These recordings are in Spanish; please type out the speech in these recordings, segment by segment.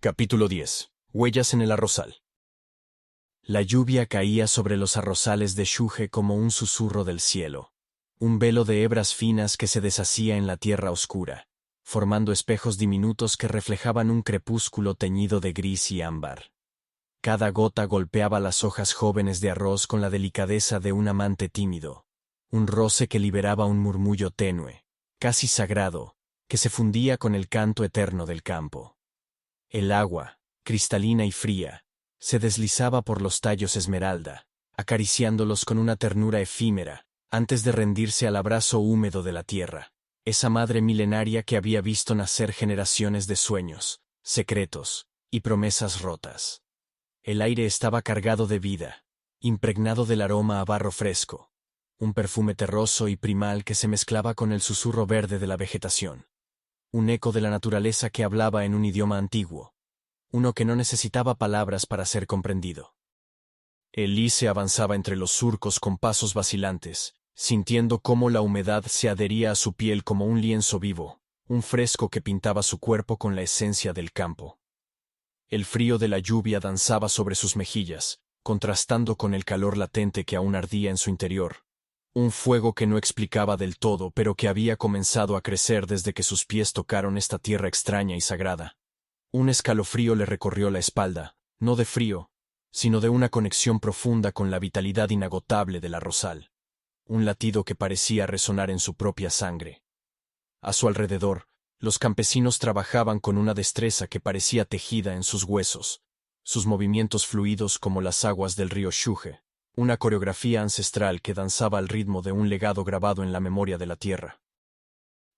Capítulo 10. Huellas en el arrozal. La lluvia caía sobre los arrozales de Shuge como un susurro del cielo, un velo de hebras finas que se deshacía en la tierra oscura, formando espejos diminutos que reflejaban un crepúsculo teñido de gris y ámbar. Cada gota golpeaba las hojas jóvenes de arroz con la delicadeza de un amante tímido, un roce que liberaba un murmullo tenue, casi sagrado, que se fundía con el canto eterno del campo. El agua, cristalina y fría, se deslizaba por los tallos esmeralda, acariciándolos con una ternura efímera, antes de rendirse al abrazo húmedo de la tierra, esa madre milenaria que había visto nacer generaciones de sueños, secretos y promesas rotas. El aire estaba cargado de vida, impregnado del aroma a barro fresco, un perfume terroso y primal que se mezclaba con el susurro verde de la vegetación. Un eco de la naturaleza que hablaba en un idioma antiguo, uno que no necesitaba palabras para ser comprendido. Elise avanzaba entre los surcos con pasos vacilantes, sintiendo cómo la humedad se adhería a su piel como un lienzo vivo, un fresco que pintaba su cuerpo con la esencia del campo. El frío de la lluvia danzaba sobre sus mejillas, contrastando con el calor latente que aún ardía en su interior. Un fuego que no explicaba del todo, pero que había comenzado a crecer desde que sus pies tocaron esta tierra extraña y sagrada. Un escalofrío le recorrió la espalda, no de frío, sino de una conexión profunda con la vitalidad inagotable del arrozal. Un latido que parecía resonar en su propia sangre. A su alrededor, los campesinos trabajaban con una destreza que parecía tejida en sus huesos, sus movimientos fluidos como las aguas del río Shuge. Una coreografía ancestral que danzaba al ritmo de un legado grabado en la memoria de la tierra.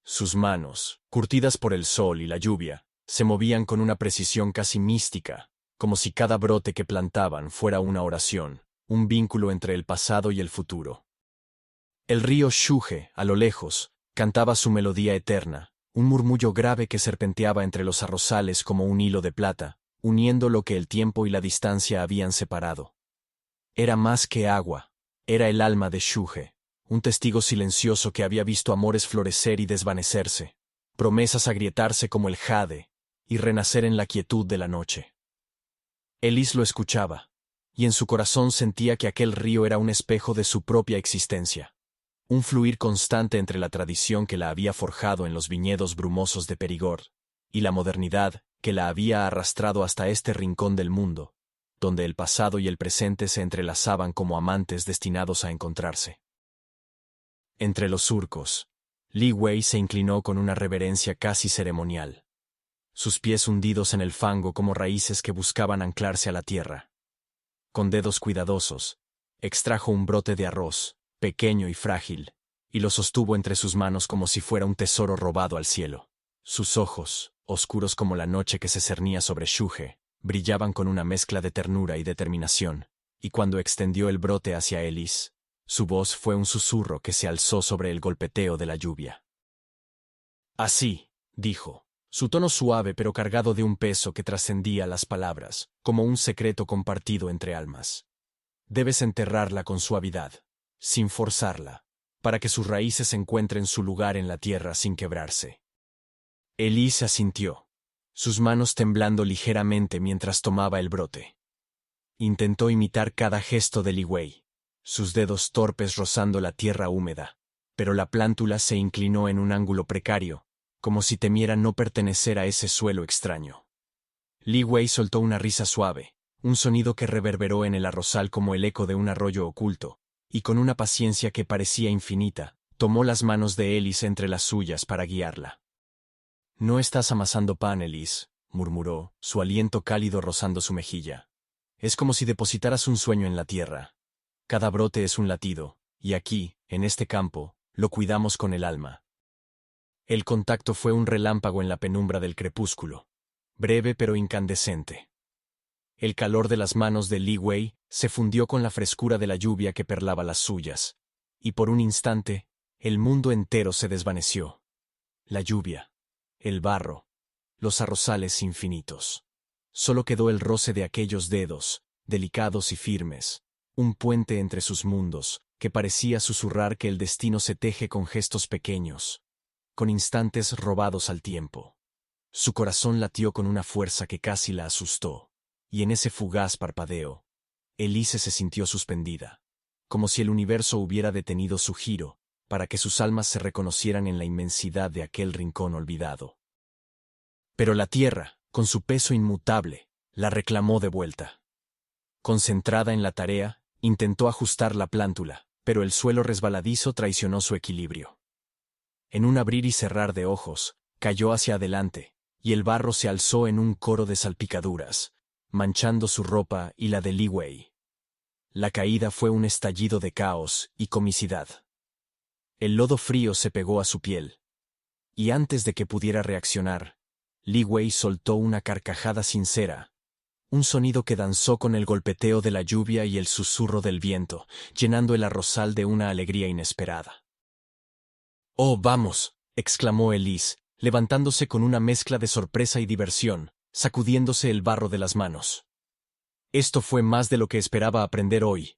Sus manos, curtidas por el sol y la lluvia, se movían con una precisión casi mística, como si cada brote que plantaban fuera una oración, un vínculo entre el pasado y el futuro. El río Shuge, a lo lejos, cantaba su melodía eterna, un murmullo grave que serpenteaba entre los arrozales como un hilo de plata, uniendo lo que el tiempo y la distancia habían separado. Era más que agua, era el alma de Shuge, un testigo silencioso que había visto amores florecer y desvanecerse, promesas agrietarse como el jade, y renacer en la quietud de la noche. Elise lo escuchaba, y en su corazón sentía que aquel río era un espejo de su propia existencia, un fluir constante entre la tradición que la había forjado en los viñedos brumosos de Perigord, y la modernidad que la había arrastrado hasta este rincón del mundo, donde el pasado y el presente se entrelazaban como amantes destinados a encontrarse. Entre los surcos, Li Wei se inclinó con una reverencia casi ceremonial, sus pies hundidos en el fango como raíces que buscaban anclarse a la tierra. Con dedos cuidadosos, extrajo un brote de arroz, pequeño y frágil, y lo sostuvo entre sus manos como si fuera un tesoro robado al cielo. Sus ojos, oscuros como la noche que se cernía sobre Shuge, brillaban con una mezcla de ternura y determinación, y cuando extendió el brote hacia Elise, su voz fue un susurro que se alzó sobre el golpeteo de la lluvia. Así, dijo, su tono suave pero cargado de un peso que trascendía las palabras, como un secreto compartido entre almas. Debes enterrarla con suavidad, sin forzarla, para que sus raíces encuentren su lugar en la tierra sin quebrarse. Elise asintió, sus manos temblando ligeramente mientras tomaba el brote. Intentó imitar cada gesto de Li Wei, sus dedos torpes rozando la tierra húmeda, pero la plántula se inclinó en un ángulo precario, como si temiera no pertenecer a ese suelo extraño. Li Wei soltó una risa suave, un sonido que reverberó en el arrozal como el eco de un arroyo oculto, y con una paciencia que parecía infinita, tomó las manos de Elise entre las suyas para guiarla. «No estás amasando pan, Elise», murmuró, su aliento cálido rozando su mejilla. «Es como si depositaras un sueño en la tierra. Cada brote es un latido, y aquí, en este campo, lo cuidamos con el alma». El contacto fue un relámpago en la penumbra del crepúsculo, breve pero incandescente. El calor de las manos de Li Wei se fundió con la frescura de la lluvia que perlaba las suyas, y por un instante, el mundo entero se desvaneció. La lluvia, el barro, los arrozales infinitos. Solo quedó el roce de aquellos dedos, delicados y firmes, un puente entre sus mundos, que parecía susurrar que el destino se teje con gestos pequeños, con instantes robados al tiempo. Su corazón latió con una fuerza que casi la asustó, y en ese fugaz parpadeo, Elise se sintió suspendida, como si el universo hubiera detenido su giro, para que sus almas se reconocieran en la inmensidad de aquel rincón olvidado. Pero la tierra, con su peso inmutable, la reclamó de vuelta. Concentrada en la tarea, intentó ajustar la plántula, pero el suelo resbaladizo traicionó su equilibrio. En un abrir y cerrar de ojos, cayó hacia adelante, y el barro se alzó en un coro de salpicaduras, manchando su ropa y la de Li Wei. La caída fue un estallido de caos y comicidad. El lodo frío se pegó a su piel, y antes de que pudiera reaccionar, Li Wei soltó una carcajada sincera, un sonido que danzó con el golpeteo de la lluvia y el susurro del viento, llenando el arrozal de una alegría inesperada. «¡Oh, vamos!», exclamó Elise, levantándose con una mezcla de sorpresa y diversión, sacudiéndose el barro de las manos. Esto fue más de lo que esperaba aprender hoy.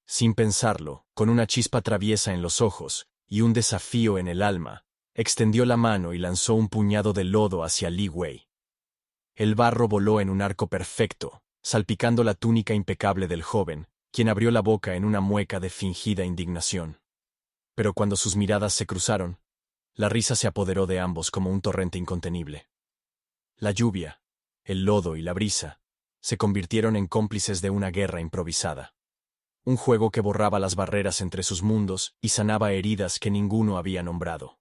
Sin pensarlo, con una chispa traviesa en los ojos y un desafío en el alma, extendió la mano y lanzó un puñado de lodo hacia Li Wei. El barro voló en un arco perfecto, salpicando la túnica impecable del joven, quien abrió la boca en una mueca de fingida indignación. Pero cuando sus miradas se cruzaron, la risa se apoderó de ambos como un torrente incontenible. La lluvia, el lodo y la brisa se convirtieron en cómplices de una guerra improvisada. Un juego que borraba las barreras entre sus mundos y sanaba heridas que ninguno había nombrado.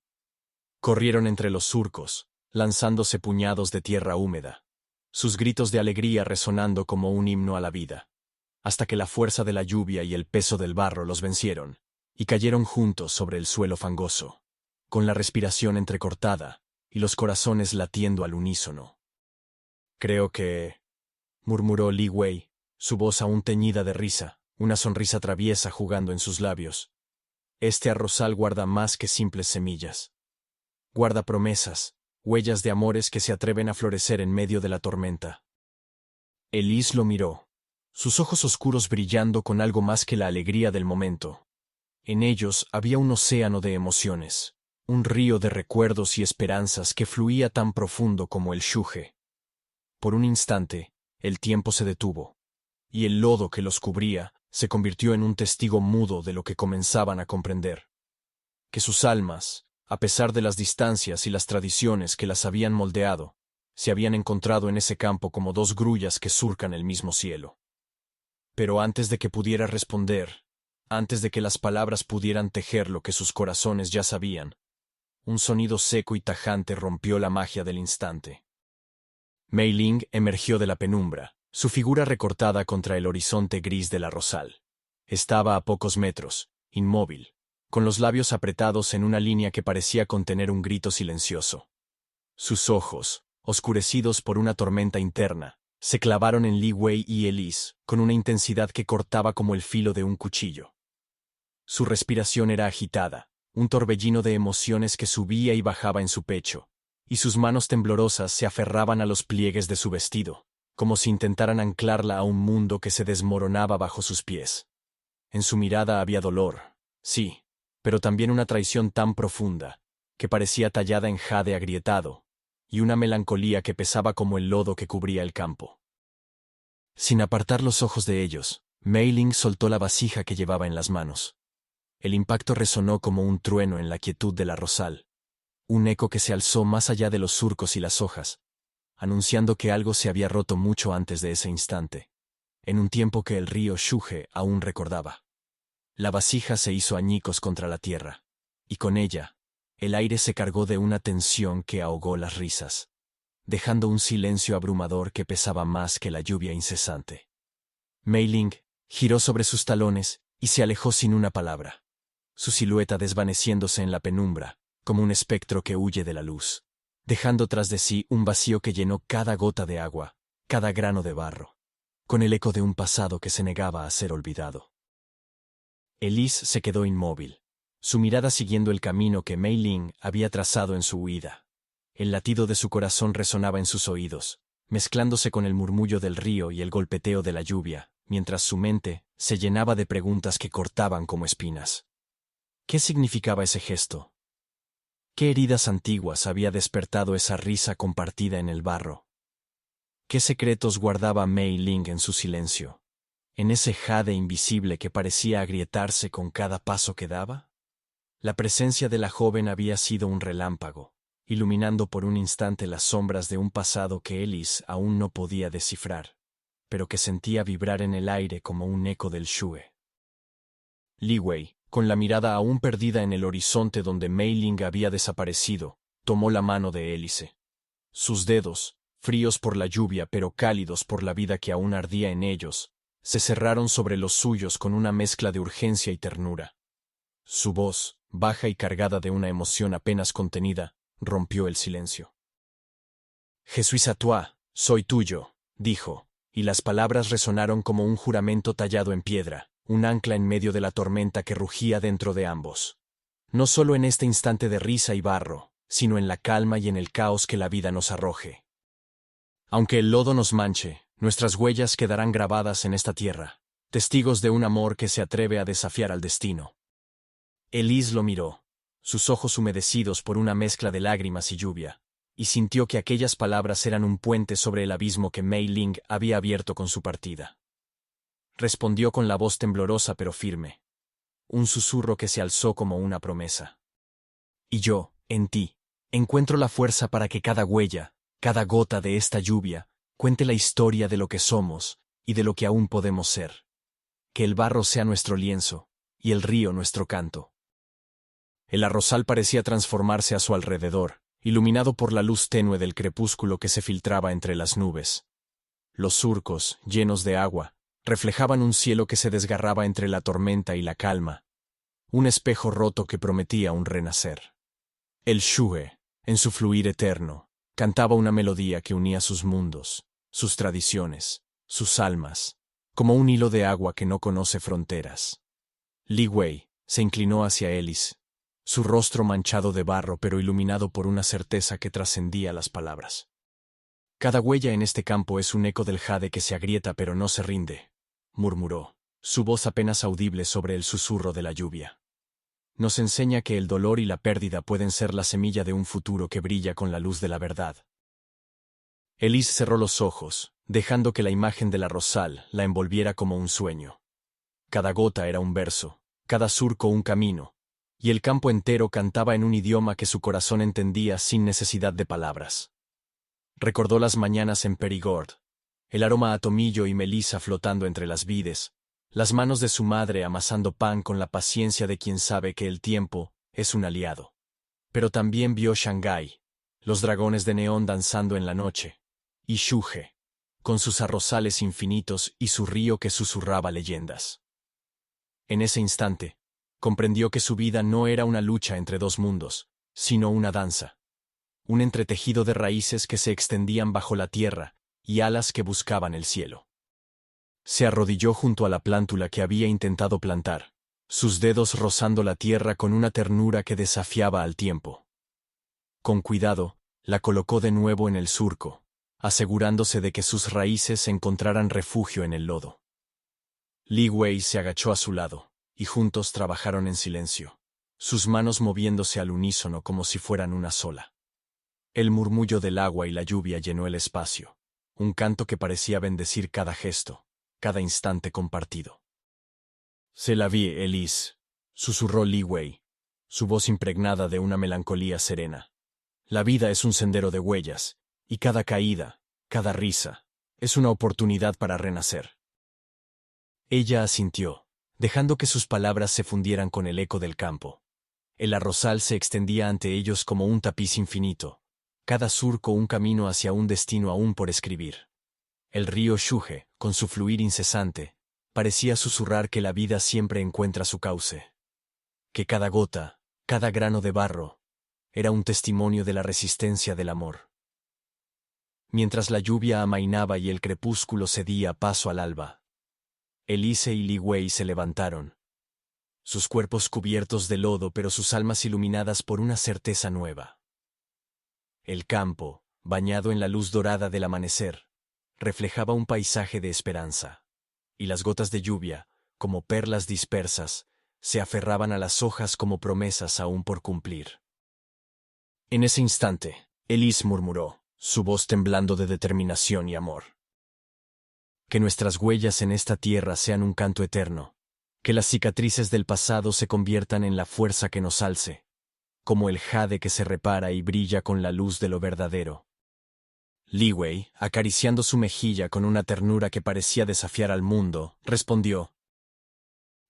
Corrieron entre los surcos, lanzándose puñados de tierra húmeda, sus gritos de alegría resonando como un himno a la vida, hasta que la fuerza de la lluvia y el peso del barro los vencieron, y cayeron juntos sobre el suelo fangoso, con la respiración entrecortada y los corazones latiendo al unísono. «Creo que», murmuró Li Wei, su voz aún teñida de risa, una sonrisa traviesa jugando en sus labios. «Este arrozal guarda más que simples semillas. Guarda promesas, huellas de amores que se atreven a florecer en medio de la tormenta». Elise lo miró, sus ojos oscuros brillando con algo más que la alegría del momento. En ellos había un océano de emociones, un río de recuerdos y esperanzas que fluía tan profundo como el Shuge. Por un instante, el tiempo se detuvo, y el lodo que los cubría se convirtió en un testigo mudo de lo que comenzaban a comprender. Que sus almas, a pesar de las distancias y las tradiciones que las habían moldeado, se habían encontrado en ese campo como dos grullas que surcan el mismo cielo. Pero antes de que pudiera responder, antes de que las palabras pudieran tejer lo que sus corazones ya sabían, un sonido seco y tajante rompió la magia del instante. Mei Ling emergió de la penumbra, su figura recortada contra el horizonte gris del arrozal. Estaba a pocos metros, inmóvil, con los labios apretados en una línea que parecía contener un grito silencioso. Sus ojos, oscurecidos por una tormenta interna, se clavaron en Li Wei y Elise con una intensidad que cortaba como el filo de un cuchillo. Su respiración era agitada, un torbellino de emociones que subía y bajaba en su pecho, y sus manos temblorosas se aferraban a los pliegues de su vestido, como si intentaran anclarla a un mundo que se desmoronaba bajo sus pies. En su mirada había dolor, sí, pero también una traición tan profunda, que parecía tallada en jade agrietado, y una melancolía que pesaba como el lodo que cubría el campo. Sin apartar los ojos de ellos, Mei Ling soltó la vasija que llevaba en las manos. El impacto resonó como un trueno en la quietud del arrozal, un eco que se alzó más allá de los surcos y las hojas, anunciando que algo se había roto mucho antes de ese instante, en un tiempo que el río Shuge aún recordaba. La vasija se hizo añicos contra la tierra, y con ella, el aire se cargó de una tensión que ahogó las risas, dejando un silencio abrumador que pesaba más que la lluvia incesante. Mei Ling giró sobre sus talones y se alejó sin una palabra, su silueta desvaneciéndose en la penumbra, como un espectro que huye de la luz, dejando tras de sí un vacío que llenó cada gota de agua, cada grano de barro, con el eco de un pasado que se negaba a ser olvidado. Elise se quedó inmóvil, su mirada siguiendo el camino que Mei Ling había trazado en su huida. El latido de su corazón resonaba en sus oídos, mezclándose con el murmullo del río y el golpeteo de la lluvia, mientras su mente se llenaba de preguntas que cortaban como espinas. ¿Qué significaba ese gesto? ¿Qué heridas antiguas había despertado esa risa compartida en el barro? ¿Qué secretos guardaba Mei Ling en su silencio? ¿En ese jade invisible que parecía agrietarse con cada paso que daba? La presencia de la joven había sido un relámpago, iluminando por un instante las sombras de un pasado que Ellis aún no podía descifrar, pero que sentía vibrar en el aire como un eco del Shue. Li Wei, con la mirada aún perdida en el horizonte donde Mei Ling había desaparecido, tomó la mano de Hélice. Sus dedos, fríos por la lluvia pero cálidos por la vida que aún ardía en ellos, se cerraron sobre los suyos con una mezcla de urgencia y ternura. Su voz, baja y cargada de una emoción apenas contenida, rompió el silencio. «Jesús Atois, soy tuyo», dijo, y las palabras resonaron como un juramento tallado en piedra, un ancla en medio de la tormenta que rugía dentro de ambos. No solo en este instante de risa y barro, sino en la calma y en el caos que la vida nos arroje. Aunque el lodo nos manche, nuestras huellas quedarán grabadas en esta tierra, testigos de un amor que se atreve a desafiar al destino. Elise lo miró, sus ojos humedecidos por una mezcla de lágrimas y lluvia, y sintió que aquellas palabras eran un puente sobre el abismo que Mei Ling había abierto con su partida. Respondió con la voz temblorosa pero firme, un susurro que se alzó como una promesa. Y yo, en ti, encuentro la fuerza para que cada huella, cada gota de esta lluvia, cuente la historia de lo que somos y de lo que aún podemos ser. Que el barro sea nuestro lienzo, y el río nuestro canto. El arrozal parecía transformarse a su alrededor, iluminado por la luz tenue del crepúsculo que se filtraba entre las nubes. Los surcos, llenos de agua, reflejaban un cielo que se desgarraba entre la tormenta y la calma, un espejo roto que prometía un renacer. El Shue, en su fluir eterno, cantaba una melodía que unía sus mundos, sus tradiciones, sus almas, como un hilo de agua que no conoce fronteras. Li Wei se inclinó hacia Ellis, su rostro manchado de barro pero iluminado por una certeza que trascendía las palabras. Cada huella en este campo es un eco del jade que se agrieta pero no se rinde, murmuró, su voz apenas audible sobre el susurro de la lluvia. Nos enseña que el dolor y la pérdida pueden ser la semilla de un futuro que brilla con la luz de la verdad. Elise cerró los ojos, dejando que la imagen de la rosal la envolviera como un sueño. Cada gota era un verso, cada surco un camino, y el campo entero cantaba en un idioma que su corazón entendía sin necesidad de palabras. Recordó las mañanas en Périgord, el aroma a tomillo y melisa flotando entre las vides, las manos de su madre amasando pan con la paciencia de quien sabe que el tiempo es un aliado. Pero también vio Shanghái, los dragones de neón danzando en la noche, y Shuje, con sus arrozales infinitos y su río que susurraba leyendas. En ese instante, comprendió que su vida no era una lucha entre dos mundos, sino una danza. Un entretejido de raíces que se extendían bajo la tierra y alas que buscaban el cielo. Se arrodilló junto a la plántula que había intentado plantar, sus dedos rozando la tierra con una ternura que desafiaba al tiempo. Con cuidado, la colocó de nuevo en el surco, asegurándose de que sus raíces encontraran refugio en el lodo. Li Wei se agachó a su lado, y juntos trabajaron en silencio, sus manos moviéndose al unísono como si fueran una sola. El murmullo del agua y la lluvia llenó el espacio, un canto que parecía bendecir cada gesto, cada instante compartido. «Se la vi, Elise», susurró Li Wei, su voz impregnada de una melancolía serena. «La vida es un sendero de huellas, y cada caída, cada risa, es una oportunidad para renacer». Ella asintió, dejando que sus palabras se fundieran con el eco del campo. El arrozal se extendía ante ellos como un tapiz infinito, cada surco un camino hacia un destino aún por escribir. El río Shuje, con su fluir incesante, parecía susurrar que la vida siempre encuentra su cauce. Que cada gota, cada grano de barro, era un testimonio de la resistencia del amor. Mientras la lluvia amainaba y el crepúsculo cedía paso al alba, Elise y Li Wei se levantaron, sus cuerpos cubiertos de lodo pero sus almas iluminadas por una certeza nueva. El campo, bañado en la luz dorada del amanecer, reflejaba un paisaje de esperanza, y las gotas de lluvia, como perlas dispersas, se aferraban a las hojas como promesas aún por cumplir. En ese instante, Elis murmuró, su voz temblando de determinación y amor. Que nuestras huellas en esta tierra sean un canto eterno, que las cicatrices del pasado se conviertan en la fuerza que nos alce, como el jade que se repara y brilla con la luz de lo verdadero. Li Wei, acariciando su mejilla con una ternura que parecía desafiar al mundo, respondió: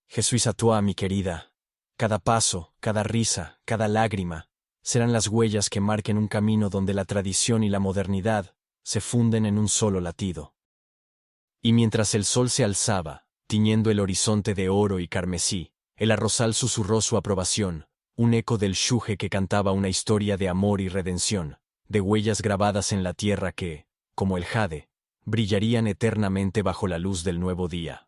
Jesús a toi, mi querida. Cada paso, cada risa, cada lágrima, serán las huellas que marquen un camino donde la tradición y la modernidad se funden en un solo latido. Y mientras el sol se alzaba, tiñendo el horizonte de oro y carmesí, el arrozal susurró su aprobación, un eco del shuje que cantaba una historia de amor y redención, de huellas grabadas en la tierra que, como el jade, brillarían eternamente bajo la luz del nuevo día.